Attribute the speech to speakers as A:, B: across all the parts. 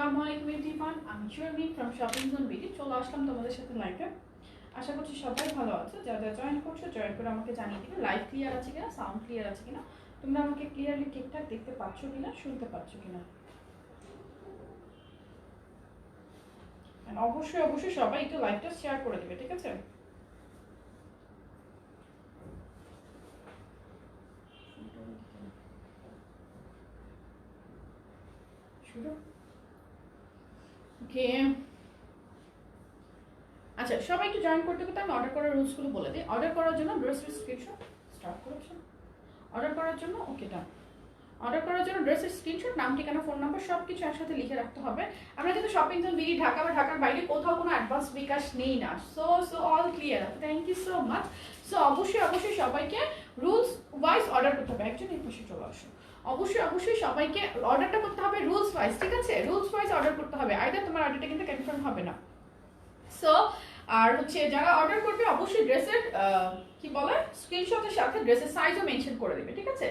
A: আসসালামু আলাইকুম এভরিওয়ান, আমি Sharmin from shopping zone BD. চলে আসলাম তোমাদের সাথে লাইভে। আশা করছি সবাই ভালো আছে। যারা জয়েন করছো জয়েন করে আমাকে জানিয়ে দিবে লাইভ ক্লিয়ার আছে কিনা, সাউন্ড ক্লিয়ার আছে কিনা, তোমরা আমাকে ক্লিয়ারলি ঠিকঠাক দেখতে পাচ্ছ কিনা, শুনতে পাচ্ছ কিনা। অবশ্যই অবশ্যই সবাই একটু লাইভটা শেয়ার করে দেবে, ঠিক আছে? শুরু ওকে। আচ্ছা, সবাই একটু জয়েন করতে করতে আমি অর্ডার করার রুলসগুলো বলে দিই। অর্ডার করার জন্য ড্রেসের স্ক্রিনশট স্টার্ট করেছো। অর্ডার করার জন্য ওকে ডান। অর্ডার করার জন্য ড্রেসের স্ক্রিনশট, নাম, ঠিকানা, ফোন নাম্বার সব কিছু একসাথে লিখে রাখতে হবে। আমরা কিন্তু শপিং জোন বিডি ঢাকা বা ঢাকার বাইরে কোথাও কোনো অ্যাডভান্স বিকাশ নেই না। So all clear. Thank you so much. So অবশ্যই সবাইকে রুলস ওয়াইজ অর্ডার করতে হবে। একজন এই পাশে চলে আসুন। অবশ্যই সবাইকে অর্ডারটা করতে হবে রুলস ওয়াইজ, ঠিক আছে? রুলস ওয়াইজ অর্ডার করতে হবে, আইদার তোমার অর্ডারটা কিন্তু কনফার্ম হবে না। সো আর হচ্ছে যারা অর্ডার করবে অবশ্যই ড্রেসের কি বলে স্ক্রিনশটের সাথে ড্রেসের সাইজও মেনশন করে দেবে, ঠিক আছে?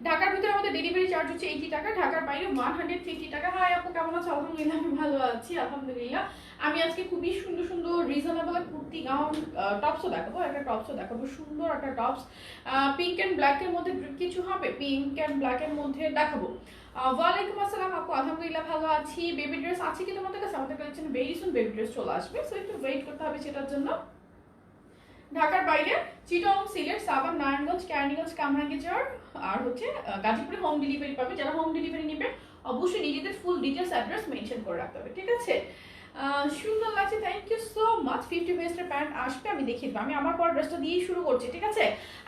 A: ঢাকার ভিতরে আমাদের ডেলিভারি চার্জ হচ্ছে 80 টাকা, ঢাকার বাইরে 150 টাকা। হাই আপু, কেমন আছো? আলহামদুলিল্লাহ, আমি ভালো আছি আলহামদুলিল্লাহ। আমি আজকে খুবই সুন্দর সুন্দর রিজনেবল কুর্তি, গাউন, টপসও দেখাবো। একটা টপসও দেখাবো, সুন্দর একটা টপস পিঙ্ক অ্যান্ড ব্ল্যাকের মধ্যে কিছু হবে, পিঙ্ক অ্যান্ড ব্ল্যাকের মধ্যে দেখাবো। ওয়ালাইকুম আসসালাম আপু, আলহামদুলিল্লাহ ভালো আছি। বেবি ড্রেস আছে কি তোমাদের কাছে? আমাদের collection very soon baby dress চলে আসবে, সো একটু ওয়েট করতে হবে সেটার জন্য। ঢাকার বাইরে চিটং, সিলেট, সাভার, নারায়ণগঞ্জ, ক্যারানীগঞ্জ, কামরাঙ্গীরচর আর হচ্ছে গাজীপুরে হোম ডেলিভারি পাবে। যারা হোম ডেলিভারি নেবে অবশ্যই নিজেদের ফুল ডিটেলস অ্যাড্রেস মেনশন করে রাখতে হবে, ঠিক আছে? সুন্দর লাগছে, থ্যাংক ইউ সো মাচ। 50 ওয়েস্টের প্যান্ট আসবে, আমি দেখিয়ে দেবো। আমি আমার পর ড্রেসটা দিয়েই শুরু করছি, ঠিক আছে?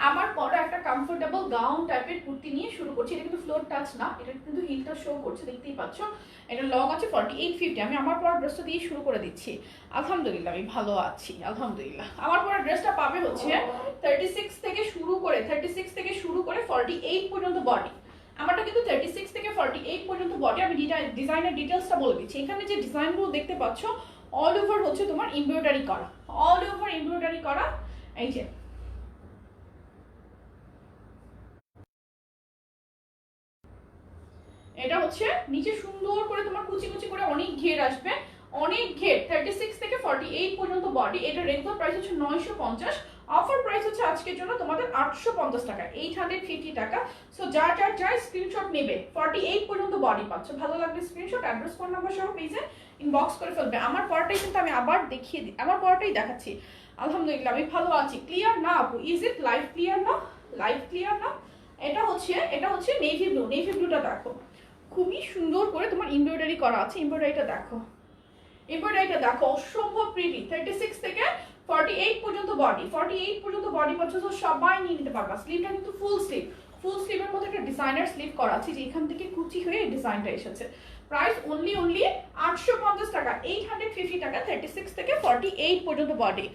A: আমার পরে একটা কমফোর্টেবল গাউন টাইপের কুর্তি নিয়ে শুরু করছি। এটা কিন্তু ফ্লোর টাচ না, এটা কিন্তু হিলটা শো করছে, দেখতেই পাচ্ছ। এটা লং আছে 48-50। আমি আমার পর ড্রেসটা দিয়ে শুরু করে দিচ্ছি। আলহামদুলিল্লাহ আমি ভালো আছি আলহামদুলিল্লাহ। আমার পরে ড্রেসটা পাবে হচ্ছে 36 থেকে শুরু করে 48 পর্যন্ত বডি। আমারটা কিন্তু 36 থেকে 48 পর্যন্ত বডি। আমি ডিজাইনের ডিটেলসটা বলে দিচ্ছি। এখানে যে ডিজাইনগুলো দেখতে পাচ্ছ অল ওভার হচ্ছে তোমার এমব্রয়ডারি করা, অল ওভার এমব্রয়ডারি করা। এই যে এটা হচ্ছে নিচে সুন্দর করে তোমার কুচি কুচি করে অনেক ঘের আসবে, অনেক ঘের। 36 থেকে 48 পর্যন্ত বডি। এটা রেগুলার প্রাইস হচ্ছে 950, অফার প্রাইস হচ্ছে আজকের জন্য তোমাদের 850 টাকা, 850 টাকা। সো যার স্ক্রিনশট নেবে 48 পর্যন্ত বডি পাচ্ছ। ভালো লাগবে স্ক্রিনশট, অ্যাড্রেস, ফোন নাম্বার সহ পেজে ইনবক্স করে ফেলবে। আমার পরটাই কিন্তু আমি আবার দেখিয়ে দিই, আমার পরটাই দেখাচ্ছি। আলহামদুলিল্লাহ আমি ভালো আছি। ক্লিয়ার না আপু? ইজ ইট লাইভ ক্লিয়ার না? লাইভ ক্লিয়ার না? এটা হচ্ছে নেভি ব্লু। নেভি ব্লুটা দেখো, খুবই সুন্দর করে তোমার এমব্রয়ডারি করা আছে। এমব্রয়ডারিটা দেখো, এমব্রয়ডারিটা দেখো, অসম্ভব প্রিটি। 36 থেকে 48 পর্যন্ত বডি, 48 পর্যন্ত বডি পাচ্ছ। তো সবাই নিয়ে নিতে পারবা। স্লিভটা কিন্তু ফুল স্লিভ, ফুল স্লিভের মধ্যে একটা ডিজাইনার স্লিভ করা আছে, যে এখান থেকে কুচি হয়ে এই ডিজাইনটা এসেছে। প্রাইস অনলি 850 টাকা, 850 টাকা। 36 থেকে 48 পর্যন্ত বডি।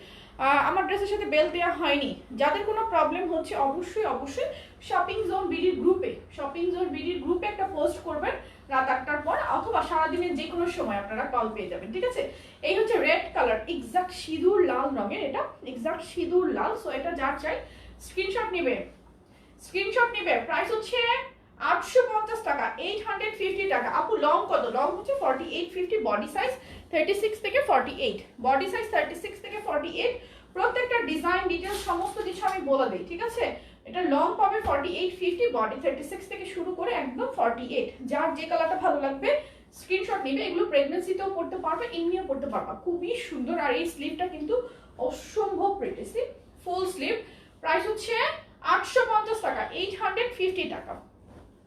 A: আমার ড্রেসের সাথে বেল্ট দেওয়া হয়নি। যাদের কোনো প্রবলেম হচ্ছে অবশ্যই শপিং জোন বিডির গ্রুপে একটা পোস্ট করবেন রাত 8টার পর, অথবা সারাদিনের যে কোনো সময় আপনারা কল পেয়ে যাবেন, ঠিক আছে? এই হচ্ছে রেড কালার, এক্সাক্ট সিঁদুর লাল রঙের, এটা এক্সাক্ট সিঁদুর লাল। সো এটা যার চাই স্ক্রিনশট নেবে, প্রাইস হচ্ছে 850 টাকা, 850 টাকা। আপু লং কত? লং হচ্ছে 48-50, বডি সাইজ 36 থেকে 48, বডি সাইজ 36 থেকে 48। প্রত্যেকটা ডিজাইন ডিটেলস সমস্ত কিছু আমি বলে দিই, ঠিক আছে? এটা লং পাবে 48-50, বডি 36 থেকে শুরু করে একদম 48। যার যে কালারটা ভালো লাগবে স্ক্রিনশট নেবে। এগুলো প্রেগন্যান্সিতেও পড়তে পারবে, এমনিও পড়তে পারবা। খুবই সুন্দর। আর এই স্লিভটা কিন্তু অসম্ভব প্রিটি, ফুল স্লিভ। প্রাইস হচ্ছে 850 টাকা, 850 টাকা।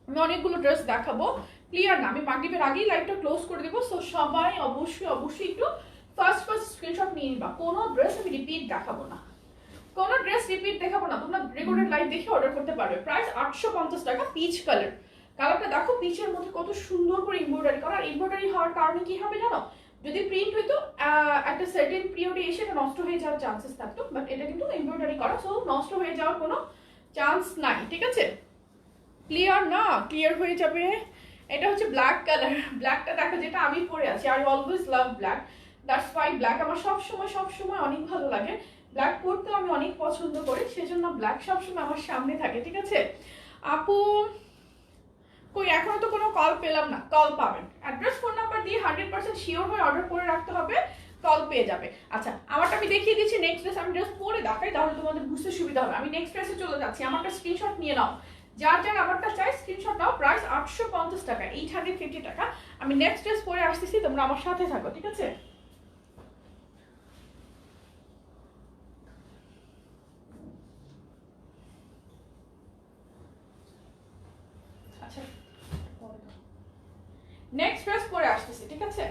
A: আমি অনেকগুলো ড্রেস দেখাবো। ক্লিয়ার না? আমি মাগরিবের আগেই লাইভটা ক্লোজ করে দেবো। সো সবাই অবশ্যই একটু ফার্স্ট স্ক্রিনশট নিয়ে নিবা। কোনো ড্রেস আমি রিপিট দেখাবো না, তোমরা রেকর্ডেড লাইভ দেখে অর্ডার করতে পারবে। প্রাইস 850 টাকা। পিচ কালারটা দেখো, পিচের মধ্যে কত সুন্দর করে এমব্রয়ডারি করা। আর এমব্রয়ডারি হওয়ার কারণে কি হবে জানো? যদি প্রিন্ট হইতো একটা সার্টেন পিরিয়ডে এসে এটা নষ্ট হয়ে যাওয়ার চান্সেস থাকতো, বাট এটা কিন্তু এমব্রয়ডারি করা, সো নষ্ট হয়ে যাওয়ার কোনো চান্স নাই, ঠিক আছে? ক্লিয়ার না? ক্লিয়ার হয়ে যাবে। এটা হচ্ছে ব্ল্যাক কালার, ব্ল্যাকটা দেখো, যেটা আমি পরে আছি। I always love black, that's why black আমার সবসময় অনেক ভালো লাগে। ব্ল্যাক পরতেও আমি অনেক পছন্দ করি, সেজন্য ব্ল্যাক সবসময় আমার সামনে থাকে, ঠিক আছে? আপু কই এখনো তো কোনো কল পেলাম না, কল পাবেন। অ্যাড্রেস ফোন নাম্বার দিয়ে 100% শিওর হয়ে অর্ডার করে রাখতে হবে, কল পেয়ে যাবে। আচ্ছা আমারটা আমি দেখিয়ে দিচ্ছি নেক্সট ড্রেস, আমি জাস্ট পরে দেখাই তাহলে তোমাদের বুঝতে সুবিধা হবে। আমি নেক্সট ড্রেসে চলে যাচ্ছি, আমারটা স্ক্রিনশট নিয়ে নাও, যার যার আমারটা চাই স্ক্রিনশট নাও। প্রাইস 850 টাকা, 850 টাকা। আমি নেক্সট ড্রেস পরে আসতেছি, তোমরা আমার সাথে থাকো, ঠিক আছে? আচ্ছা নেক্সট ড্রেস পরে আসতেছি, ঠিক আছে?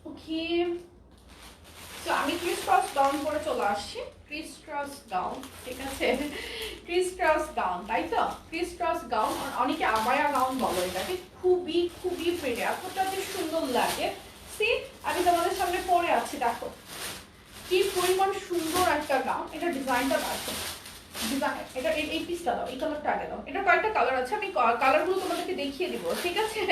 A: ওকে, তো আমি ক্রিস ক্রস গাউন পরে চলে আসছি। ক্রিস ক্রস গাউন, ঠিক আছে? ক্রিস ক্রস গাউন, তাই তো? ক্রিস ক্রস গাউন, অনেকে আবায়া গাউন বলো এটাকে। খুবই খুবই প্রিটি, এতটা যে সুন্দর লাগে। সি আমি তোমাদের সামনে পরে আছি, দেখো কি পরিমাণ সুন্দর একটা গাউন। এটা ডিজাইনটা দেখো, ডিজাইন এটা এই পিসটা দাও, এই কালারটা আগে দাও। এটা কয়েকটা কালার আছে, আমি কালারগুলো তোমাদেরকে দেখিয়ে দিব, ঠিক আছে?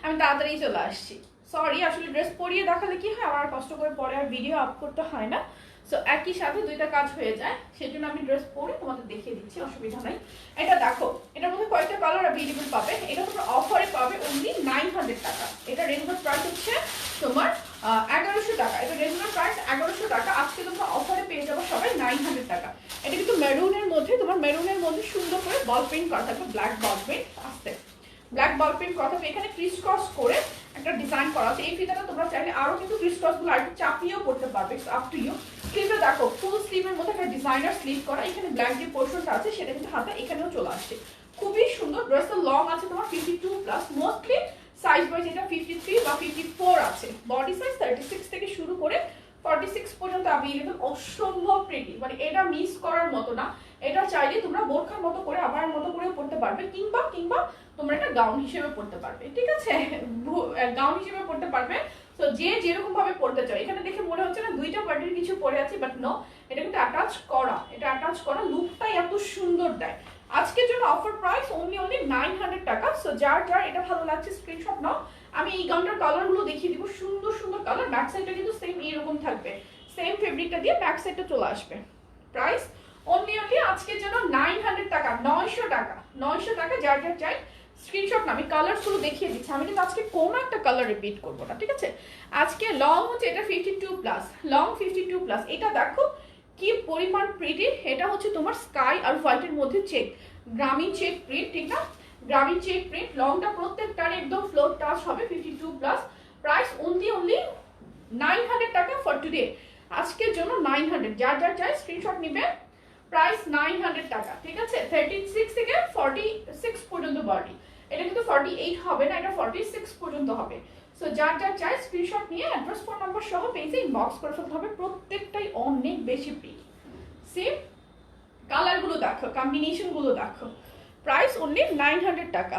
A: আমি তাড়াতাড়ি চলে আসছি। সরি, আসলে ড্রেস পরিয়ে দেখালে কি হয়, আমার কষ্ট করে পরে আর ভিডিও আপ করতে হয় না। সো একই সাথে দুইটা কাজ হয়ে যায়, সেই জন্য আমি ড্রেস পরে তোমাদের দেখিয়ে দিচ্ছি, অসুবিধা নাই। এটা দেখো, এটার মধ্যে কয়েকটা কালার অ্যাভেলেবল পাবে। এটা তোমরা অফারে পাবে অনলি 900 টাকা। এটা রেগুলার প্রাইস হচ্ছে তোমার 1100 টাকা। এটা রেগুলার প্রাইস 1100 টাকা, আজকে তোমরা অফারে পেয়ে যাবো সবাই 900 টাকা। এটা কিন্তু মেরুনের মধ্যে, তোমার মেরুনের মধ্যে সুন্দর করে বল পেইন্ট করা থাকবে, ব্ল্যাক বল পেইন্ট আসতে, ব্ল্যাক বল পেইন্ট করা থাকবে। এখানে ক্রিস ক্রস করে একটা ডিজাইন করা আছে। এই ফিতাটা তোমরা চাইলে আরো কিন্তু ক্রিস ক্রস গুলো আর চাপিয়েও করতে পারবে, ইটস আপ টু ইউ। স্লিভে দেখো, ফুল স্লিভের মধ্যে একটা ডিজাইনার স্লিভ করা। এখানে ব্ল্যাক যে পোর্শনটা আছে সেটা কিন্তু হাতে এখানেও চলে আসছে, খুবই সুন্দর। ড্রেসটা লং আছে তোমার 52 প্লাস, মোস্টলি সাইজ ওয়াইজ এটা 53 বা 54 আছে। বডি সাইজ 36 থেকে শুরু করে 46 পর্যন্ত अवेलेबल। অসম্ভব প্রিটি, মানে এটা মিস করার মতো না। এটা চাইলে তোমরা বোরখার মতো করে আবার মতো করেও পড়তে পারবে, কিংবা কিংবা তোমরা এটা গাউন হিসেবে পড়তে পারবে, ঠিক আছে? গাউন হিসেবে পড়তে পারবে। তো যে যেরকম ভাবে পড়তে চাও, এখানে দেখে মনে হচ্ছে না দুইটা পার্টির কিছু পরে আছে, বাট নো, এটা কিন্তু অ্যাটাচ করা। এটা অ্যাটাচ করা, লুকটাই এত সুন্দর দেয়। আজকের জন্য অফার প্রাইস অনলি 900 টাকা। সো যার যার এটা ভালো লাগছে স্ক্রিনশট নাও। আমি এই গাউনটার কালারগুলো দেখিয়ে দিব, সুন্দর সুন্দর কালার। ব্যাক সাইডটা কিন্তু সেম এরকম থাকবে, সেম ফেব্রিকটা দিয়ে ব্যাক সাইডটা চলে আসবে। প্রাইস অনলি আজকের জন্য 900 টাকা, 900 টাকা, 900 টাকা। যার যার চাই স্ক্রিনশট না। আমি কালারগুলো দেখিয়ে দিচ্ছি, আমি কিন্তু আজকে কোনো একটা কালার রিপিট করবো না, ঠিক আছে? আজকে লং হচ্ছে এটা 52 প্লাস, লং 52 প্লাস। এটা দেখো কি পরিমাণ প্রিটি। এটা হচ্ছে তোমার স্কাই আর হোয়াইটের মধ্যে চেক, গ্রামীণ চেক প্রিন্ট, ঠিক না? গ্রামীণ চেক প্রিন্ট। লংটা প্রত্যেকটার একদম ফ্লোর টাচ হবে, 52 প্লাস। প্রাইস অনলি 900 টাকা ফর টুডে। আজকের জন্য 900, যার যার চাই স্ক্রিনশট নিবে। প্রাইস 900 টাকা, ঠিক আছে? 36 থেকে 46 পর্যন্ত বডি। এটা কিন্তু 48 হবে না, এটা 46 পর্যন্ত হবে। সো যার যার চাই স্ক্রিনশট নিয়ে অ্যাড্রেস ফোন নাম্বার সহ পেজে ইনবক্স করে ফেলতে হবে। প্রত্যেকটাই অনেক বেশি প্রিটি। সেম কালারগুলো দেখো, কম্বিনেশনগুলো দেখো। প্রাইস অনলি 900 টাকা।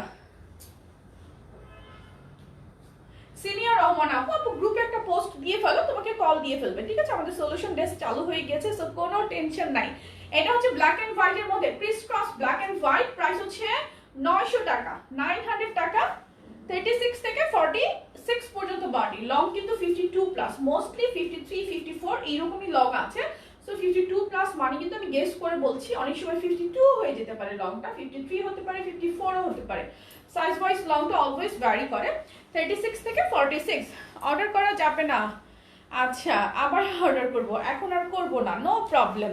A: সিনিয়র রহমান আপু গ্রুপে একটা পোস্ট দিয়ে ফেলো, তোমাকে কল দিয়ে ফেলবে, ঠিক আছে? আমাদের সলিউশন ডেস্ক চালু হয়ে গেছে, সো কোনো টেনশন নাই। এটা হচ্ছে ব্ল্যাক এন্ড হোয়াইট এর মধ্যে, criss cross black and white. Price হচ্ছে 900 টাকা, 900 টাকা। 36 থেকে 46 পর্যন্ত বডি। লং কিন্তু 52 প্লাস, মোস্টলি 53 54 এইরকমই লং আছে। সো 52 প্লাস মানে কিন্তু আমি গেস করে বলছি, অনেক সময় 52 হয়ে যেতে পারে লংটা, 53 হতে পারে, 54 ও হতে পারে। সাইজ ওয়াইজ লংটা অলওয়েজ ভ্যারি করে। 36 থেকে 46 অর্ডার করা যাবে না। আচ্ছা আবার অর্ডার করব, এখন আর করব না, নো প্রবলেম।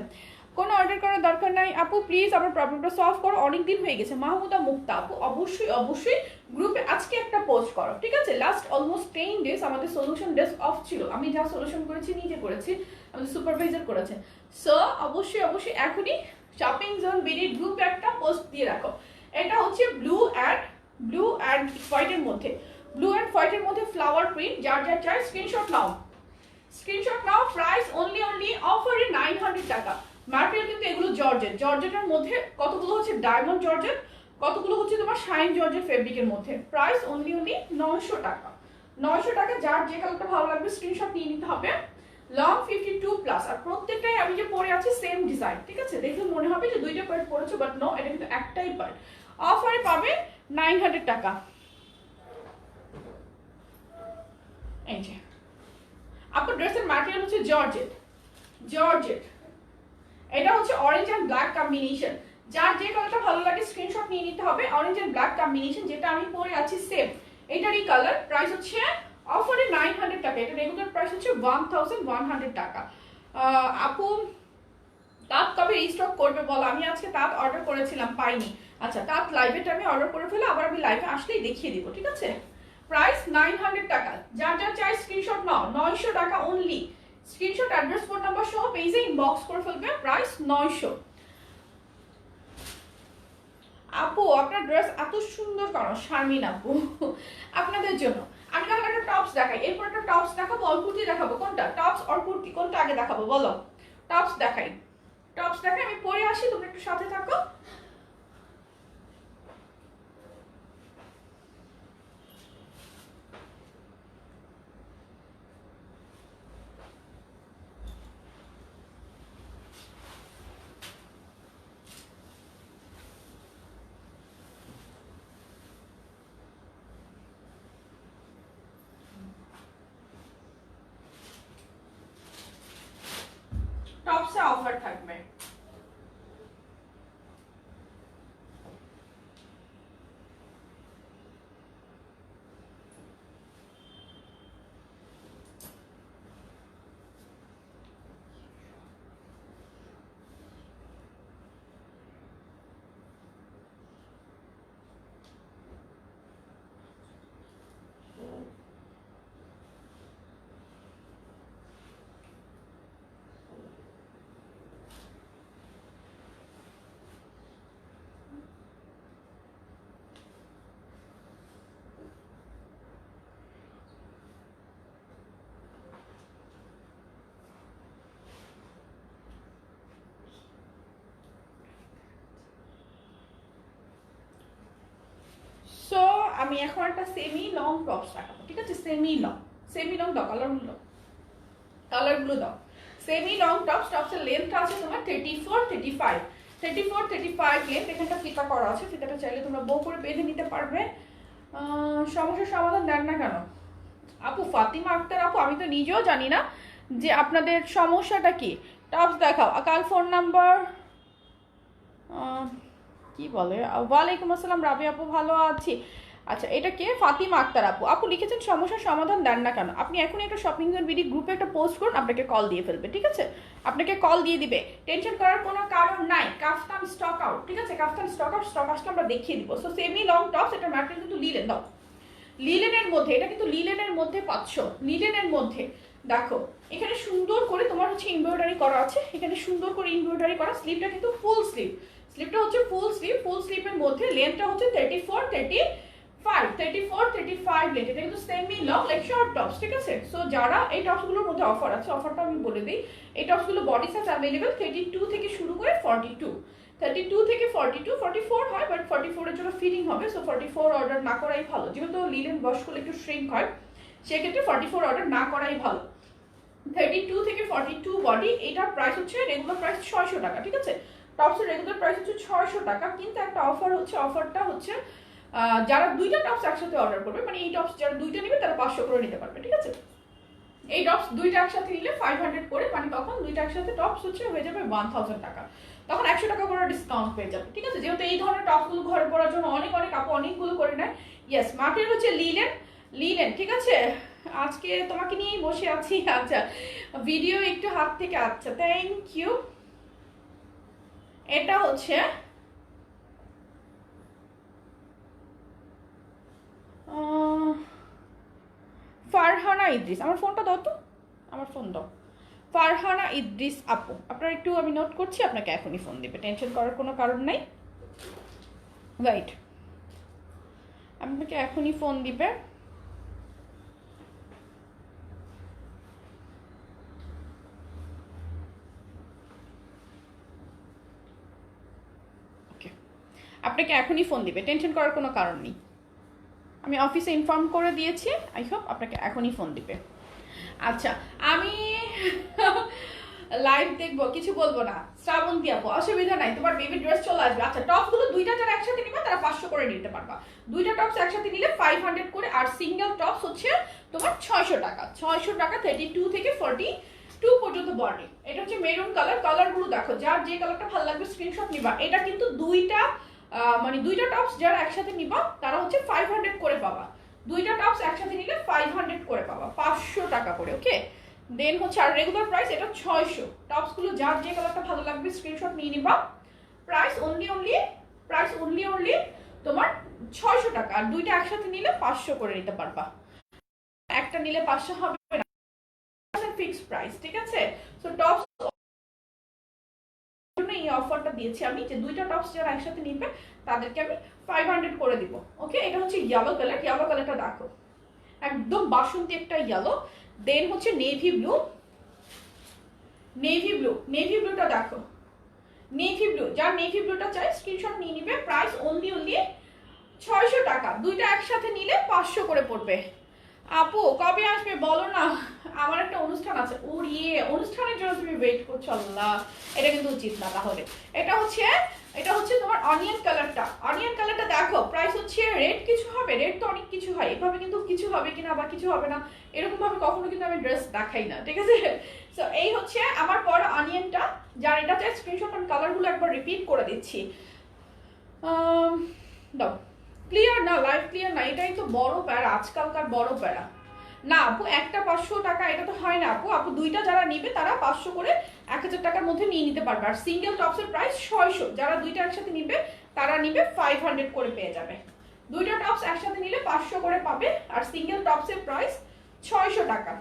A: কোনো অর্ডার করার দরকার নাই আপু, প্লিজ আমার প্রবলেমটা সলভ করো, অনেক দিন হয়ে গেছে। মাহমুদা মুক্তা আপু, অবশ্যই অবশ্যই গ্রুপে আজকে একটা পোস্ট করো, ঠিক আছে? লাস্ট অলমোস্ট 10 ডেজ আমাদের সলিউশন ডেস্ক অফ ছিল, আমি যা সলিউশন করেছি নিজে করেছি, আমাদের সুপারভাইজার করেছে। সো অবশ্যই অবশ্যই এখনই শপিং জোন বিডির গ্রুপে একটা পোস্ট দিয়ে রাখো। এটা হচ্ছে ব্লু অ্যান্ড হোয়াইটের মধ্যে, ব্লু অ্যান্ড হোয়াইটের মধ্যে ফ্লাওয়ার প্রিন্ট, যার যার চাই স্ক্রিনশট নাও, স্ক্রিনশট নাও। প্রাইস অনলি অফারে 900 টাকা। ম্যাটেরিয়াল কিন্তু এগুলো জর্জেটের মধ্যে, কতগুলো হচ্ছে ডায়মন্ড জর্জেট, কতগুলো হচ্ছে তোমার শাইন জর্জেট ফেব্রিকের মধ্যে। প্রাইস অনলি 900 টাকা, 900 টাকা। যার যে কালারটা ভালো লাগবে স্ক্রিনশট নিয়ে নিতে হবে। লং 52 প্লাস, আর প্রত্যেকটাই আমি যে পরে আছি সেম ডিজাইন, ঠিক আছে? দেখলে মনে হবে যে দুইটা পার্ট পরেছো, বাট নো, এটা কিন্তু একটাই পার্ট। অফারে পাবে 900 টাকা। এই যে আপনার ড্রেসের ম্যাটেরিয়াল হচ্ছে জর্জেট, এটা হচ্ছে অরেঞ্জ অ্যান্ড ব্ল্যাক কম্বিনেশন। যার যে কালারটা ভালো লাগে স্ক্রিনশট নিয়ে নিতে হবে। অরেঞ্জ অ্যান্ড ব্ল্যাক কম্বিনেশন, যেটা আমি পরে আছি সেম এটারই কালার। প্রাইস হচ্ছে অফারে 900 টাকা, এটা রেগুলার প্রাইস হচ্ছে 1100 টাকা। আপু তাঁত কবে রিস্টক করবে বলো? আমি আজকে তাঁত অর্ডার করেছিলাম, পাইনি। আচ্ছা, তাঁত লাইভেটা আমি অর্ডার করে ফেলে আবার আমি লাইভে আসলেই দেখিয়ে দিব, ঠিক আছে? প্রাইস 900 টাকা। যার যার চাই স্ক্রিনশট নাও, 900 টাকা only. Screenshot, address, phone number সহ পেজে ইনবক্স করে ফেলবে। প্রাইস 900। আপু আপনার ড্রেস এত সুন্দর কেন? শারমিন আপু আপনাদের জন্য। আমি তাহলে একটা টপস দেখাই, এরপর একটা টপস দেখাবো, আর কুর্তি দেখাবো। কোনটা, টপস আর কুর্তি, কোনটা আগে দেখাবো বলো? টপস দেখাই, আমি পরে আসি, তোমরা একটু সাথে থাকো। টপসে অফার থাকবে। সো আমি এখন একটা সেমি লং টপস দেখাবো, ঠিক আছে? সেমি লং দাও, কালারগুলো দাও। সেমি লং টপসের লেন্থ আছে তোমার 34-35 লেন্থ। এখানটা ফিতা করা আছে, ফিতাটা চাইলে তোমরা বউ করে বেঁধে নিতে পারবে। সমস্যার সমাধান দেন না কেন আপু? ফাতিমা আক্তার আপু, আমি তো নিজেও জানি না যে আপনাদের সমস্যাটা কি। টপস দেখাও। কাল ফোন নাম্বার কি বলে? ওয়ালাইকুম আসসালাম রাবি আপু, ভালো আছি। আচ্ছা, এটা কে? ফাতিমা আক্তার আপু। আপু লিখেছেন সমস্যার সমাধান দেন না কেন? আপনি এখনই একটা শপিং জোন বিডি গ্রুপে একটা পোস্ট করুন, আপনাকে কল দিয়ে ফেলবে, ঠিক আছে? আপনাকে কল দিয়ে দিবে, টেনশন করার কোনো কারণ নাই। কাফতান স্টক আউট, ঠিক আছে? কাফতান স্টক আসলে আমরা দেখিয়ে দিব। সো সেমি লং টপস, এটা ম্যাটেরিয়াল কিন্তু লিলেন দাও, লিলেনের মধ্যে, এটা কিন্তু লিলেনের মধ্যে পাচ্ছ। লিলেনের মধ্যে দেখো এখানে সুন্দর করে তোমার হচ্ছে এমব্রয়ডারি করা আছে, এখানে সুন্দর করে এমব্রয়ডারি করা। স্লিভটা কিন্তু ফুল স্লিভ, স্লিভটা হচ্ছে ফুল স্লিভের মধ্যে লেন্থটা হচ্ছে 34-35 লেন্থ। এটা কিন্তু semi long like short tops, ঠিক আছে? সো যারা এই টপসগুলোর মধ্যে অফার আছে, অফারটা আমি বলে দিই। এই টপসগুলো বডি সাইজ অ্যাভেলেবেল 32 থেকে শুরু করে 42, 32 থেকে 42, 44 হয়, বাট 44 এর জন্য ফিটিং হবে। সো 44 অর্ডার না করাই ভালো, যেহেতু লিলেন ওয়াশ করলে একটু শ্রিঙ্ক হয়, সেক্ষেত্রে 44 অর্ডার না করাই ভালো। 32 থেকে 42 বডি, এটার প্রাইস হচ্ছে রেগুলার প্রাইস 600 টাকা, ঠিক আছে? টপসের রেগুলার প্রাইস হচ্ছে 600 টাকা, কিন্তু একটা অফার হচ্ছে, অফারটা হচ্ছে যারা দুইটা টপস একসাথে অর্ডার করবে, মানে এই টপস যারা দুইটা নেবে তারা 500 করে নিতে পারবে, ঠিক আছে? এই টপস দুইটা একসাথে নিলে 500 করে, মানে তখন দুইটা একসাথে টপস হচ্ছে হয়ে যাবে 1000 টাকা, তখন 100 টাকা করে ডিসকাউন্ট পেয়ে যাবে, ঠিক আছে? যেহেতু এই ধরনের টপসগুলো ঘরে পরার জন্য অনেক আপু অনেকগুলো করে নেয়। ইয়েস, ম্যাটেরিয়াল হচ্ছে লিলেন, ঠিক আছে? আজকে তোমাকে নিয়েই বসে আছি। আচ্ছা, ভিডিও একটু হাত থেকে, আচ্ছা থ্যাংক ইউ। এটা হচ্ছে ফারহানা ইদ্রিস। আমার ফোনটা দাও তো, আমার ফোন দাও। ফারহানা ইদ্রিস আপু, আপনার একটু আমি নোট করছি, আপনাকে এখনই ফোন দিবে, টেনশন করার কোনো কারণ নাই। রাইট, আপনাকে এখনই ফোন দিবে। ওকে, আপনাকে এখনই ফোন দিবে, টেনশন করার কোনো কারণ নেই। আমি অফিসে ইনফর্ম করে দিয়েছি, আই হোপ আপনাকে এখনই ফোন দিবে। আচ্ছা, আমি লাইভ দেখবো, কিছু বলবো না। শ্রাবন্তী আপু, অসুবিধা নাই, তোমার বেবি ড্রেস চলে আসবে। আচ্ছা, টপগুলো দুইটা যারা একসাথে নিবে তারা 500 করে নিতে পারবা। দুইটা টপস একসাথে নিলে 500 করে, আর সিঙ্গেল টপস হচ্ছে তোমার 600 টাকা। 600 টাকা 32 থেকে 42 পর্যন্ত বডি। এটা হচ্ছে মেরুন কালার। কালারগুলো দেখো, যার যে কালারটা ভালো লাগবে স্ক্রিনশট নিবা। এটা কিন্তু দুইটা মানে দুইটা টপস যারা একসাথে নিবা তারা হচ্ছে 500 করে পাবা। দুইটা টপস একসাথে নিলে 500 করে পাবা, 500 টাকা করে। ওকে, দেন হচ্ছে আর রেগুলার প্রাইস এটা 600। টপস গুলো যার যে কালারটা ভালো লাগবে স্ক্রিনশট নিয়ে নিবা। প্রাইস অনলি তোমার 600 টাকা, আর দুইটা একসাথে নিলে 500 করে নিতে পারবা। একটা নিলে 500 হবে না, ফিক্সড প্রাইস, ঠিক আছে? সো টপস এই অফারটা দিয়েছি আমি, যে দুইটা টপস যারা একসাথে নিবে তাদেরকে আমি 500 করে দিব। ওকে, এটা হচ্ছে ইয়েলো কালার। ইয়েলো কালারটা দেখো, একদম বাসন্তী একটা ইয়েলো। দেন হচ্ছে নেভি ব্লু। নেভি ব্লুটা দেখো, নেভি ব্লু, যার নেভি ব্লুটা চাই স্ক্রিনশট নিয়ে নিবে। প্রাইস অনলি 600 টাকা, দুইটা একসাথে নিলে 500 করে পড়বে। আপু কবে আসবে বলো না, আমার একটা অনুষ্ঠান আছে। ওর অনুষ্ঠানের জন্য তুমি ওয়েট করছো? আল্লাহ, এটা কিন্তু উচিত না। তাহলে এটা হচ্ছে তোমার অনিয়ন কালারটা দেখো। প্রাইস হচ্ছে রেড, কিছু হবে, রেড তো অনেক কিছু হয়, এভাবে কিন্তু কিছু হবে কিনা বা কিছু হবে না এরকম ভাবে কখনো কিন্তু আমি ড্রেস দেখাই না, ঠিক আছে? সো এই হচ্ছে আমার পরা অনিয়নটা। যার এটা চাই স্ক্রিনশট, আমি কালারগুলো একবার রিপিট করে দিচ্ছি। দাও, ক্লিয়ার না, লাইভ ক্লিয়ার না, এটাই তো বড় প্যারা, আজকালকার বড় প্যারা। না আপু, একটা 500 টাকা এটা তো হয় না আপু। আপু দুইটা যারা নিবে তারা 500 করে 1000 টাকার মধ্যে নিয়ে নিতে পারবে। আর সিঙ্গেল টপসের প্রাইস 600, যারা দুইটা একসাথে নিবে তারা নিবে 500 করে পেয়ে যাবে। দুইটা টপস একসাথে নিলে 500 করে পাবে, আর সিঙ্গেল টপসের প্রাইস 600 টাকা।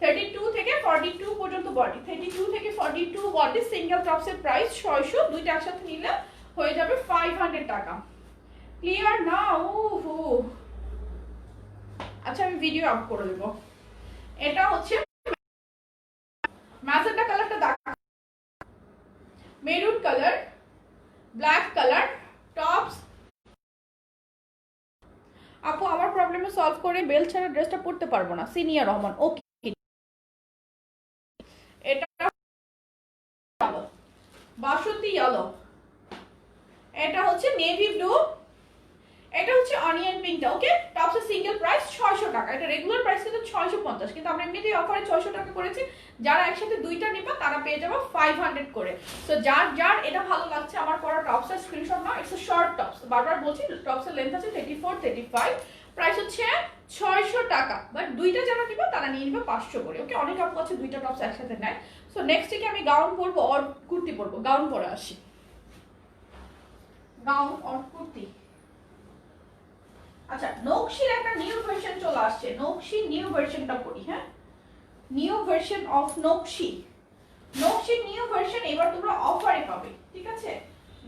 A: 32 থেকে 42 পর্যন্ত বডি, 32 থেকে 42 বডি, সিঙ্গেল টপসের প্রাইস 600, দুইটা একসাথে নিলে হয়ে যাবে 500 টাকা। ক্লিয়ার না? ওহো, আচ্ছা আমি ভিডিও আপ করে দেব। এটা হচ্ছে ম্যাজেন্টা কালারটা দেখা, maroon colour, black colour tops. আপু আমার প্রবলেমে সলভ করে বেল্ট ছাড়া ড্রেসটা পরতে পারবো না, সিনিয়র রহমান। ওকে, এটা বাসন্তী ইয়েলো, এটা হচ্ছে নেভি ব্লু, এটা হচ্ছে অনিয়ন পিঙ্কটা। ওকে, টপসের সিঙ্গেল প্রাইস 600 টাকা। এটা রেগুলার প্রাইস কিন্তু 650, কিন্তু আমরা এমনিতেই অফারে 600 টাকা করেছি। যারা একসাথে দুইটা নিবা তারা পেয়ে যাবে 500 করে। সো যার এটা ভালো লাগছে আমার পরা টপসের স্ক্রিনশট নাও। ইটস আ শর্ট টপস, বারবার বলছি টপসের লেন্থ আছে 34 35, প্রাইস হচ্ছে 600 টাকা। বাট দুইটা যারা নিবা তারা নিয়ে নিবে 500 করে। ওকে, অনেক আপু আছে দুইটা টপস একসাথে নেয়। সো নেক্সট থেকে আমি গাউন পরবো আর কুর্তি পরবো। গাউন পরে আসি, গাউন আর কুর্তি। আচ্ছা, নকশির একটা নিউ ভার্সন চলে আসছে, নকশি নিউ ভার্সনটা পড়ি। হ্যাঁ, নিউ ভার্সন অফ নকশি নিউ ভার্সন এবার তোমরা অফারে পাবে, ঠিক আছে?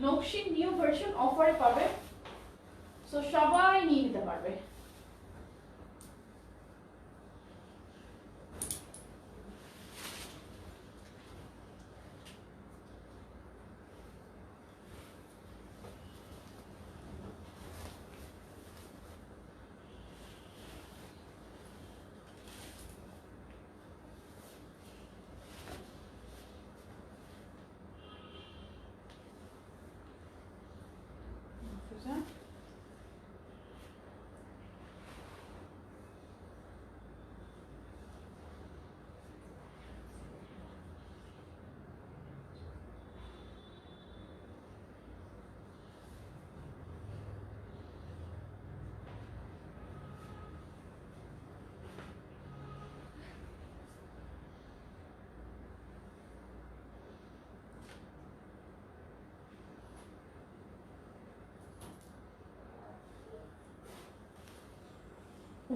A: নকশি নিউ ভার্সন অফারে পাবে, সো সবাই নিয়ে নিতে পারবে।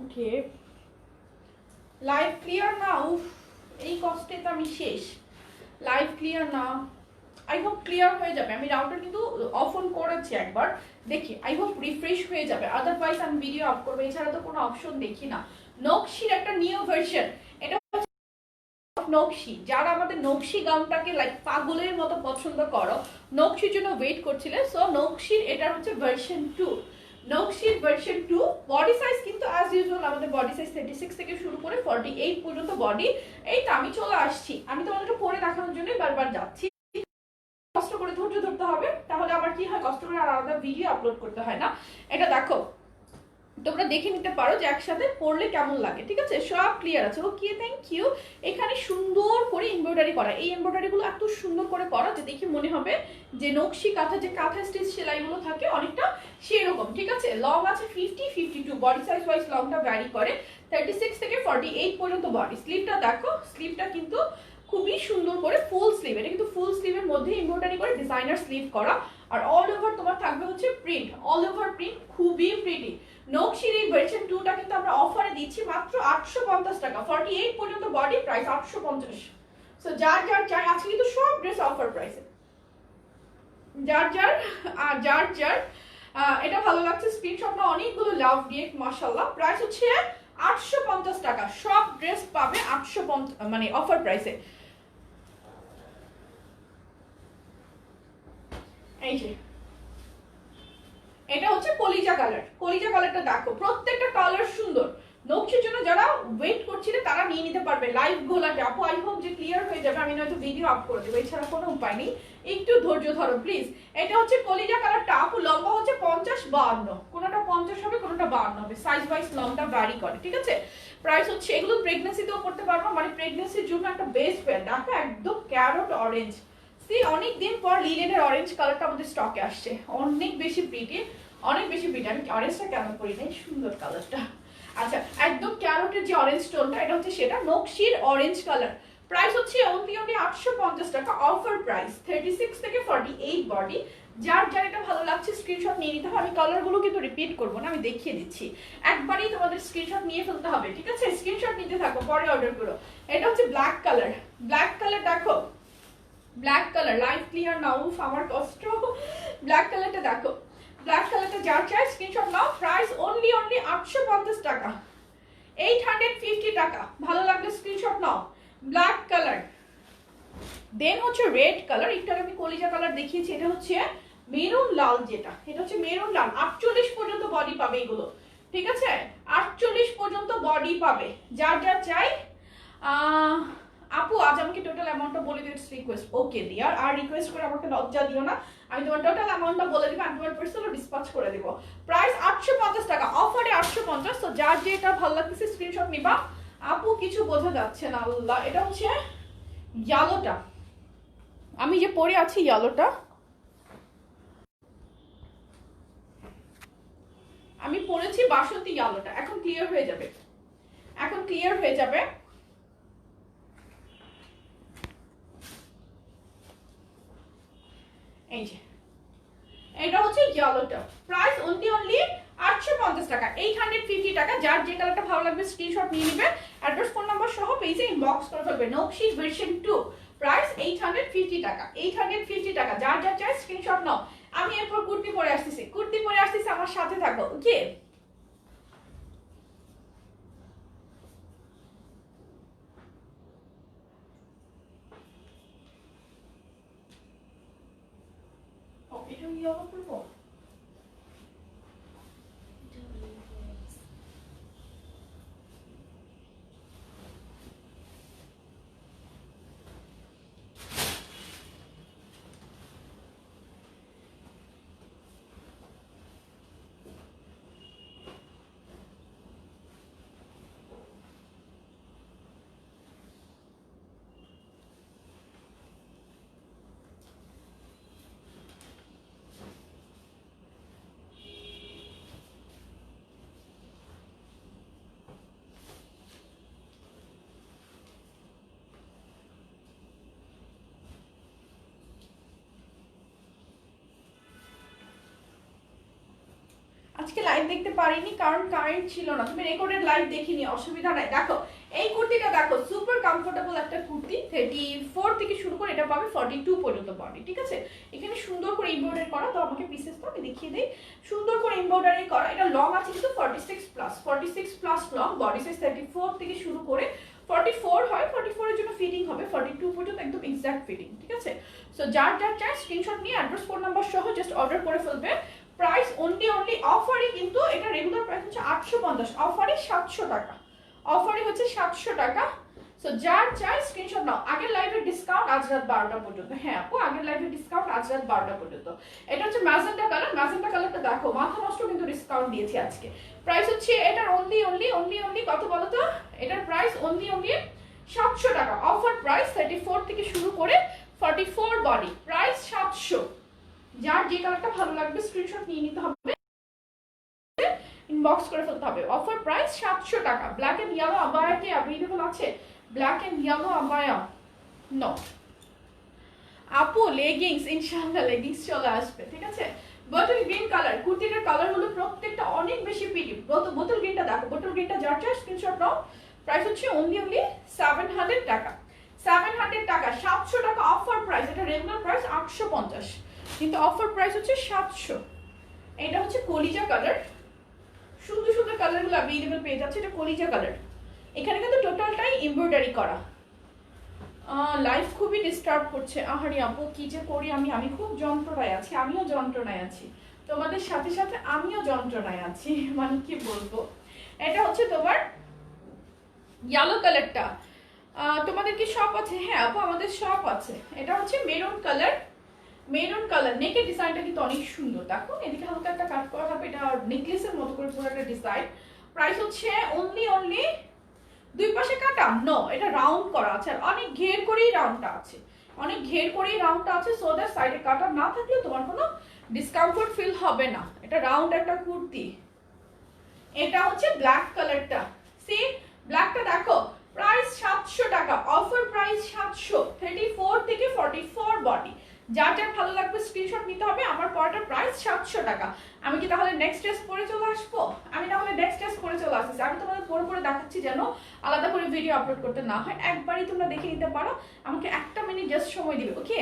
A: ওকে, লাইভ ক্লিয়ার না? উফ, এই কষ্টে তো আমি শেষ। লাইভ ক্লিয়ার না, আই হোপ ক্লিয়ার হয়ে যাবে। আমি রাউটার কিন্তু অফ অন করেছি একবার, দেখি আই হোপ রিফ্রেশ হয়ে যাবে, আদারওয়াইজ আমি ভিডিও আপ করবো, এছাড়া তো কোনো অপশন দেখি না। নকশির একটা নিউ ভার্সন, এটা নকশি, যারা আমাদের নকশি গাউনটাকে লাইক পাগলের মতো পছন্দ করো, নকশির জন্য ওয়েট করছিলে, সো নকশির এটা হচ্ছে ভার্সন 2। নকশির ভার্সন 2 বডি সাইজ কিন্তু অ্যাজ ইউজুয়াল আমাদের বডি সাইজ 36 থেকে শুরু করে 48 পর্যন্ত বডি। এই তো আমি চলে আসছি, আমি তোমাদেরকে পরে দেখানোর জন্যই বারবার যাচ্ছি। কষ্ট করে ধৈর্য ধরতে হবে, তাহলে আবার কি হয়, কষ্ট করে আলাদা ভিডিও আপলোড করতে হয় না। এটা দেখো, তোমরা দেখে নিতে পারো যে একসাথে পড়লে কেমন লাগে, ঠিক আছে? সব ক্লিয়ার আছে। ওকে, থ্যাংক ইউ। এখানে সুন্দর করে এমব্রয়ডারি করা, এই এমব্রয়ডারি গুলো এত সুন্দর করে করা যে দেখে মনে হবে যে নকশি কাঁথা, যে কাঁথা স্টিচ সেলাইগুলো থাকে অনেকটা সেরকম, ঠিক আছে? লং আছে 50, 52, বডি সাইজ ওয়াইজ লংটা ভ্যারি করে। 36 থেকে 48 পর্যন্ত বডি। স্লিভটা দেখো, স্লিভটা কিন্তু খুবই সুন্দর করে ফুল স্লিভ, এটা কিন্তু ফুল স্লিভের মধ্যে এমব্রয়ডারি করে ডিজাইনার স্লিভ করা, আর অল ওভার তোমার থাকবে হচ্ছে প্রিন্ট, অল ওভার প্রিন্ট, খুবই প্রিটি। নকশির এই ভার্সন 2টা কিন্তু আমরা অফারে দিচ্ছি মাত্র 850 টাকা, 48 পর্যন্ত বডি, প্রাইস 850। সো যার যার চাই, আজকে কিন্তু সব ড্রেস অফার প্রাইসে, যার যার যার যার এটা ভালো লাগছে স্ক্রিনশট না, অনেকগুলো লাভ দিয়ে মাশাআল্লাহ। প্রাইস হচ্ছে 850 টাকা, সব ড্রেস পাবে 850, মানে অফার প্রাইসে। এই যে এটা হচ্ছে কলিজা কালার, কলিজা কালারটা দেখো, প্রত্যেকটা কালার সুন্দর। নকশির জন্য যারা ওয়েট করছিলে তারা নিয়ে নিতে পারবে লাইভ গোলাটে। আপু আই হোপ যে ক্লিয়ার হয়ে যাবে, আমি নয়তো ভিডিও আপ করে দেবো, এছাড়া কোনো উপায় নেই, একটু ধৈর্য ধরো প্লিজ। এটা হচ্ছে কলিজা কালারটা, আপু লম্বা হচ্ছে 50-52, কোনোটা 50 হবে কোনোটা 52 হবে, সাইজ ওয়াইজ লংটা ভ্যারি করে, ঠিক আছে? প্রাইস হচ্ছে, এগুলো প্রেগন্যান্সিতেও পড়তে পারবো, মানে প্রেগন্যান্সির জন্য একটা বেস্ট প্যান্ট। দেখো একদম ক্যারট অরেঞ্জ, অনেক দিন পর লিলেনের অরেঞ্জ কালারটা আমাদের স্টকে আসছে, অনেক বেশি প্রিটি, অনেক বেশি প্রিটি। আমি অরেঞ্জটা কেন করি নাই, সুন্দর কালারটা। আচ্ছা, একদম ক্যারটের যে অরেঞ্জ টোনটা, এটা হচ্ছে সেটা, নকশির অরেঞ্জ কালার। প্রাইস হচ্ছে অনলি 850 টাকা, অফার প্রাইস। 36 থেকে 48 বডি। যার যার এটা ভালো লাগছে স্ক্রিনশট নিয়ে নিতে হবে। আমি কালারগুলো কিন্তু রিপিট করবো না, আমি দেখিয়ে দিচ্ছি, একবারই তোমাদের স্ক্রিনশট নিয়ে ফেলতে হবে, ঠিক আছে? স্ক্রিনশট নিতে থাকো, পরে অর্ডার করো। এটা হচ্ছে ব্ল্যাক কালার, ব্ল্যাক কালার দেখো, black colour, live clear now, আমার কষ্ট। ব্ল্যাক কালারটা দেখো, ব্ল্যাক কালারটা যার চাই স্ক্রিনশট নাও। প্রাইস অনলি 850 টাকা, 850 টাকা। ভালো লাগলে স্ক্রিনশট নাও। ব্ল্যাক কালার, দেন হচ্ছে রেড কালার, একটু আমি কলিজা কালার দেখিয়েছি, এটা হচ্ছে মেরুন লাল, যেটা এটা হচ্ছে মেরুন লাল। 48 পর্যন্ত বডি পাবে এগুলো, ঠিক আছে? 48 পর্যন্ত বডি পাবে, যার যার চাই। আপু আজ আমাকে টোটাল অ্যামাউন্টটা বলে দিও, ইটস রিকোয়েস্ট। ওকে ডিয়ার, আর রিকোয়েস্ট করে আমাকে লজ্জা দিও না, আমি তোমার টোটাল অ্যামাউন্টটা বলে দিব, আমি তোমার পার্সেল ডিসপ্যাচ করে দেব। প্রাইস 850 টাকা, অফারে 850। তো যার যে এটা ভালো লাগতেছে স্ক্রিনশট নিবা। আপু কিছু বোঝা যাচ্ছে না, আল্লাহ। এটা হচ্ছে ইয়েলোটা, আমি যে পরে আছি ইয়েলোটা, আমি পরেছি বাসন্তী ইয়েলোটা। এখন ক্লিয়ার হয়ে যাবে, এখন ক্লিয়ার হয়ে যাবে। এই যে এটা হচ্ছে ইয়েলোটা, প্রাইস অনলি 850 টাকা, 850 টাকা। যার যে কালারটা ভালো লাগবে স্ক্রিনশট নিয়ে নেবে, অ্যাড্রেস ফোন নাম্বার সহ পেজে ইনবক্স করে ফেলবে। নকশি ভার্সন 2, প্রাইস 850 টাকা, 850 টাকা। যার যা চাই স্ক্রিনশট নাও। আমি এরপর কুর্তি পরে আসতেছি, কুর্তি পরে আসতেছি, আমার সাথে থাকো, ওকে? এটা ইয়েলো করবো। আজকে লাইভ দেখতে পারিনি কারণ কারেন্ট ছিল না, তুমি রেকর্ডেড লাইভ দেখিনি, অসুবিধা নাই। দেখো এই কুর্তিটা দেখো, সুপার কমফোর্টেবল একটা কুর্তি, 34 থেকে শুরু করে এটা পাবে 42 পর্যন্ত বডি, ঠিক আছে। এখানে সুন্দর করে এমব্রয়ডারি করা, তো আমাকে পিসেস তো আমি দেখিয়ে দিই। সুন্দর করে এমব্রয়ডারি করা, এটা লং আছে কিন্তু 46 প্লাস লং, বডি সাইজ 34 থেকে শুরু করে 44 হয়, 44 এর জন্য ফিটিং হবে 42 পর্যন্ত, একদম এক্সাক্ট ফিটিং, ঠিক আছে। সো যার চাই স্ক্রিনশট নিয়ে অ্যাড্রেস ফোন নাম্বার সহ জাস্ট অর্ডার করে ফেলবে। প্রাইস অনলি অফারে কিন্তু এটা রেগুলার প্রাইস হচ্ছে 850, অফারে 700 টাকা, অফারে হচ্ছে 700 টাকা। সো যার চাই স্ক্রিনশট নাও। আগের লাইভের ডিসকাউন্ট আজ রাত 12টা পর্যন্ত, হ্যাঁ আপু আগের লাইভের ডিসকাউন্ট আজ রাত 12টা পর্যন্ত। এটা হচ্ছে ম্যাজেন্টা কালার, ম্যাজেন্টা কালারটা দেখো মাথা নষ্ট কিন্তু ডিসকাউন্ট দিয়েছি আজকে। প্রাইস হচ্ছে এটার অনলি কত বলো তো, এটার প্রাইস অনলি 700 টাকা, অফার প্রাইস 34 থেকে শুরু করে 44 বডি, প্রাইস 700। যার যে কালারটা ভালো লাগবে স্ক্রিনশট নিয়ে নিতে হবে, ইনবক্স করে ফেলতে হবে। অফার প্রাইস 700 টাকা। ব্ল্যাক এন্ড ইয়েলো আবায়া কি अवेलेबल আছে? ব্ল্যাক এন্ড ইয়েলো আবায়া নো আপু, লেগিংস ইনশাআল্লাহ লেগিংস চলে আসবে, ঠিক আছে। বোতল গ্রিন কালার, কুর্তিটার কালার হলো প্রত্যেকটা অনেক বেশি প্রিটি। বোতল গ্রিনটা দেখো, বোতল গ্রিনটা যার চাই স্ক্রিনশট নাও। প্রাইস হচ্ছে অনলি 700 টাকা, 700 টাকা, 700 টাকা অফার প্রাইস। এটা রেগুলার প্রাইস 850, কিন্তু অফার প্রাইস হচ্ছে 700। এটা হচ্ছে কলিজা কালার, সুন্দর সুন্দর কালারগুলো अवेलेबल পেয়ে যাচ্ছে। এটা কলিজা কালার, এখানে কিন্তু টোটালটাই এমব্রয়ডারি করা। লাইফ খুবই ডিস্টার্ব করছে, আহারি আপু কি যে করি আমি খুব যন্ত্রণায় আছি, আমিও যন্ত্রণায় আছি, তোমাদের সাথে সাথে আমিও যন্ত্রণায় আছি, মানে কি বলবো। এটা হচ্ছে তোমার ইয়েলো কালারটা, তোমাদের কি শপ আছে? হ্যাঁ আপু আমাদের শপ আছে। এটা হচ্ছে মেরুন কালার, মেরুন কালার, নেকের ডিজাইনটা কিন্তু অনেক সুন্দর, দেখো এদিকে হালকা একটা কাট করা হবে, এটা নেকলেসের মতো করে পুরো একটা ডিজাইন। প্রাইস হচ্ছে অনলি দুই পাশে কাটা নো, এটা রাউন্ড করা আছে, আর অনেক ঘের করেই রাউন্ডটা আছে, অনেক ঘের করেই রাউন্ডটা আছে, সো দ্যাট সাইডে কাটা না থাকলে তোমার কোনো ডিসকমফোর্ট ফিল হবে না। এটা রাউন্ড একটা কুর্তি। এটা হচ্ছে ব্ল্যাক কালারটা, সি ব্ল্যাকটা দেখো, প্রাইস 700 টাকা, অফার প্রাইস 700, 34 থেকে 44 বডি। যার যার ভালো লাগবে স্ক্রিনশট নিতে হবে। আমার পরটার প্রাইস 700 টাকা। আমি কি তাহলে নেক্সট ড্রেস পরে চলে আসবো? আমি তাহলে নেক্সট ড্রেস পরে চলে আসছি। আমি তোমাদের পরে দেখাচ্ছি যেন আলাদা করে ভিডিও আপলোড করতে না হয়, একবারই তোমরা দেখে নিতে পারো। আমাকে 1 মিনিট জাস্ট সময় দিবে, ওকে।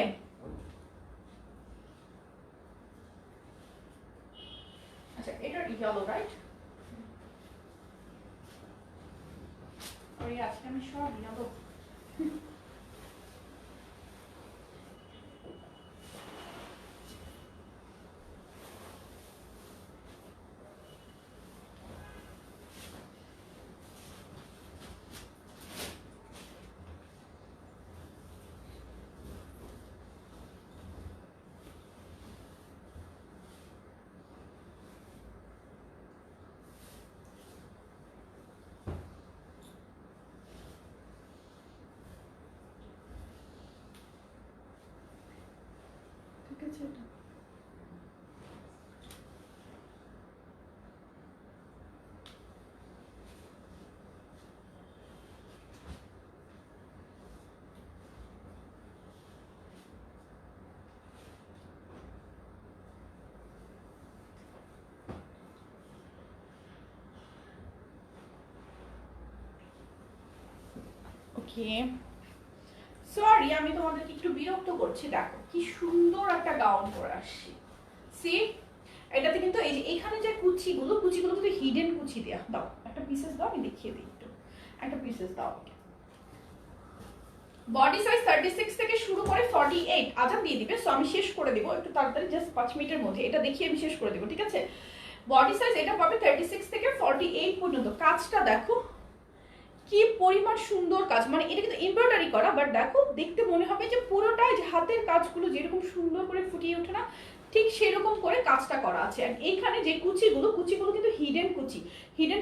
A: আচ্ছা এটা ইয়েলো রাইট, আজকে আমি সব ইয়েলো। ঠিক আছে এটা ওকে। সরি আমি তোমাদেরকে একটু বিরক্ত করছি, দেখো কি সুন্দর একটা গাউন পরে আসছি, সি এটাতে কিন্তু এই যে এখানে যে কুচিগুলো কিন্তু হিডেন কুচি দেয়া। দাও একটা পিসেস দাও, আমি দেখিয়ে দিই একটু, একটা পিসেস দাও। বডি সাইজ 36 থেকে শুরু করে 48, আজান দিয়ে দিবে, সো আমি শেষ করে দেবো একটু তাড়াতাড়ি, জাস্ট 5 মিনিটের মধ্যে এটা দেখিয়ে আমি শেষ করে দেবো, ঠিক আছে। বডি সাইজ এটা পাবে 36 থেকে 48 পর্যন্ত। কাজটা দেখো কি পরিমাণ সুন্দর কাজ, মানে এটা কিন্তু এমব্রয়ডারি করা, বাট দেখো দেখতে মনে হবে যে পুরোটাই হাতের কাজগুলো যেরকম সুন্দর করে ফুটিয়ে ওঠে না, ঠিক সেরকম করে কাজটা করা আছে। আর এইখানে যে কুচিগুলো কিন্তু হিডেন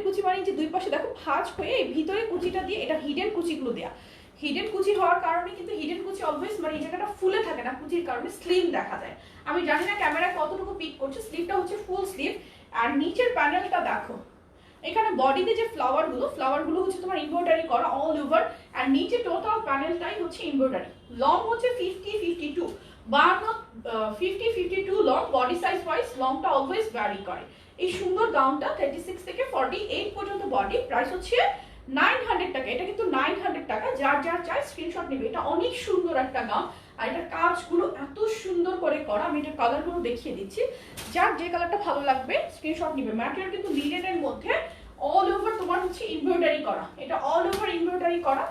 A: কুচি মানে যে দুই পাশে দেখো ভাঁজ হয়ে ভিতরে কুচিটা দিয়ে, এটা হিডেন কুচিগুলো দেয়া। হিডেন কুচি হওয়ার কারণে কিন্তু হিডেন কুচি অলওয়েজ মানে এই জায়গাটা ফুলে থাকে না, কুচির কারণে স্লিম দেখা যায়। আমি জানি না ক্যামেরা কতটুকু পিক করছে, স্লিভটা হচ্ছে ফুল স্লিভ। আর নিচের প্যানেলটা দেখো, এখানে বডিতে যে ফ্লাওয়ারগুলো হচ্ছে তোমার এমব্রয়ডারি করা অল ওভার, আর নিচে টোটাল প্যানেলটাই হচ্ছে এমব্রয়ডারি। লং হচ্ছে 50-52 লং, বডি সাইজ ওয়াইজ লংটা অলওয়েজ ভ্যারি করে। এই সুন্দর গাউনটা 36 থেকে 48 পর্যন্ত বডি, প্রাইস হচ্ছে 900 টাকা। এটা কিন্তু 900 টাকা। যার যার চাই স্ক্রিনশট নেবে। এটা অনেক সুন্দর একটা গাউন, আর এটার কাজগুলো এত সুন্দর করে করা। আমি এটার কালারগুলো দেখিয়ে দিচ্ছি, যার যে কালারটা ভালো লাগবে স্ক্রিনশট নেবে। ম্যাটেরিয়াল কিন্তু লিনেনের মধ্যে অল ওভার তোমার হচ্ছে এমব্রয়ডারি করা, এটা অল ওভার এমব্রয়ডারি করা।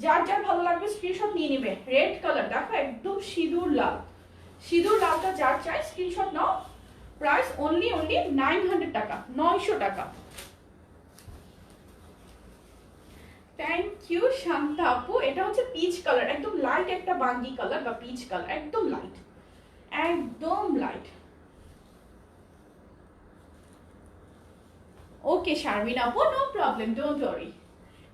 A: যার যার ভালো লাগবে স্ক্রিনশট নিয়ে নেবে। রেড কালার দেখো, একদম সিঁদুর লাল, সিঁদুর লালটা যার চাই স্ক্রিনশট নাও। প্রাইস অনলি 900 টাকা, 900 টাকা। থ্যাংক ইউ শান্তা আপু। এটা হচ্ছে পিচ কালার, একদম লাইট একটা বাঙ্গি কালার বা পিচ কালার, একদম লাইট, একদম লাইট। ওকে শারমিন আপু, নো প্রবলেম, ডোন্ট ওয়ারি।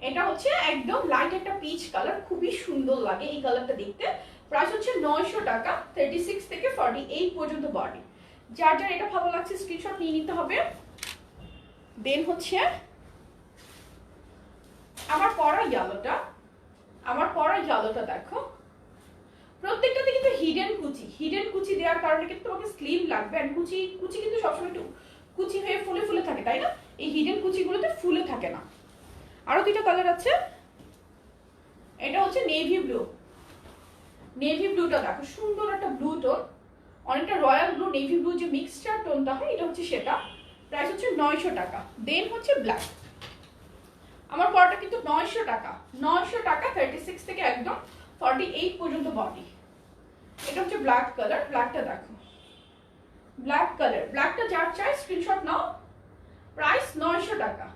A: এটা হচ্ছে একদম লাইট একটা পিচ কালার, খুবই সুন্দর লাগে এই কালারটা দেখতে। প্রাইস হচ্ছে 900 টাকা, 36 থেকে 48 পর্যন্ত বডি। যার যার এটা ভালো লাগছে স্ক্রিনশট নিয়ে নিতে হবে। দেন হচ্ছে আমার পরা ইয়েলোটা, আমার পরা ইয়েলোটা দেখো, প্রত্যেকটাতে কিন্তু হিডেন কুচি, হিডেন কুচি দেওয়ার কারণে কিন্তু তোমাকে স্লিম লাগবে। আর কুচি কুচি কিন্তু সবসময় একটু কুচি হয়ে ফুলে ফুলে থাকে, তাই না? এই হিডেন কুচিগুলোতে ফুলে থাকে না। আরো দুইটা কালার আছে, এটা হচ্ছে নেভি ব্লু। নেভি ব্লুটা দেখো, সুন্দর একটা ব্লু টোন, অনেকটা রয়্যাল ব্লু নেভি ব্লু যে মিক্সচার টোনটা হয়, এটা হচ্ছে সেটা। প্রাইস হচ্ছে 900 টাকা। দেন হচ্ছে ব্ল্যাক, আমার পরাটা কিন্তু 900 টাকা, 900 টাকা, 36 থেকে একদম 48 পর্যন্ত বডি। এটা হচ্ছে ব্ল্যাক কালার, ব্ল্যাকটা দেখো, ব্ল্যাক কালার, ব্ল্যাকটা যার চাই স্ক্রিনশট নাও। প্রাইস 900 টাকা,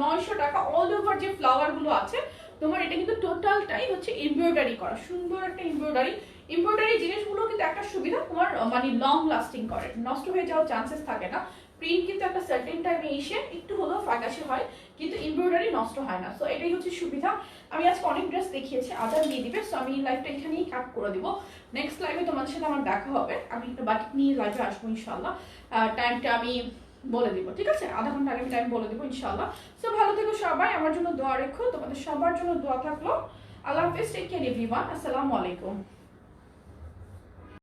A: 900 টাকা। অল ওভার যে ফ্লাওয়ার গুলো আছে তোমার, এটা কিন্তু টোটালটাই হচ্ছে এমব্রয়ডারি করা, সুন্দর একটা এমব্রয়ডারি। এমব্রয়ডারি জিনিসগুলো কিন্তু একটা সুবিধা, তোমার মানে লং লাস্টিং করে, নষ্ট হয়ে যাওয়ার চান্সেস থাকে না। প্রিন্ট কিন্তু একটা সার্টেন টাইমে এসে একটু হলেও ফ্যাকাশে হয়, কিন্তু এমব্রয়ডারি নষ্ট হয় না। সো এটাই হচ্ছে সুবিধা। আমি আজকে অনেক ড্রেস দেখিয়েছি, আদার দিয়ে দিবে। সো আমি লাইভটা এখানেই কাট করে দিব। নেক্সট লাইভে তোমাদের সাথে আমার দেখা হবে। আমি একটা বাটিক নিয়ে লাইভে আসবো ইনশাল্লাহ। টাইমটা আমি বলে দিব, ঠিক আছে? আধা ঘন্টা আগে টাইম বলে দিব ইনশাল্লাহ। সো ভালো থেকো সবাই, আমার জন্য দোয়া রেখো, তোমাদের সবার জন্য দোয়া থাকলো। আল্লাহ হাফেজ, টেক কেয়ার এভরিওয়ান, আসসালামু আলাইকুম।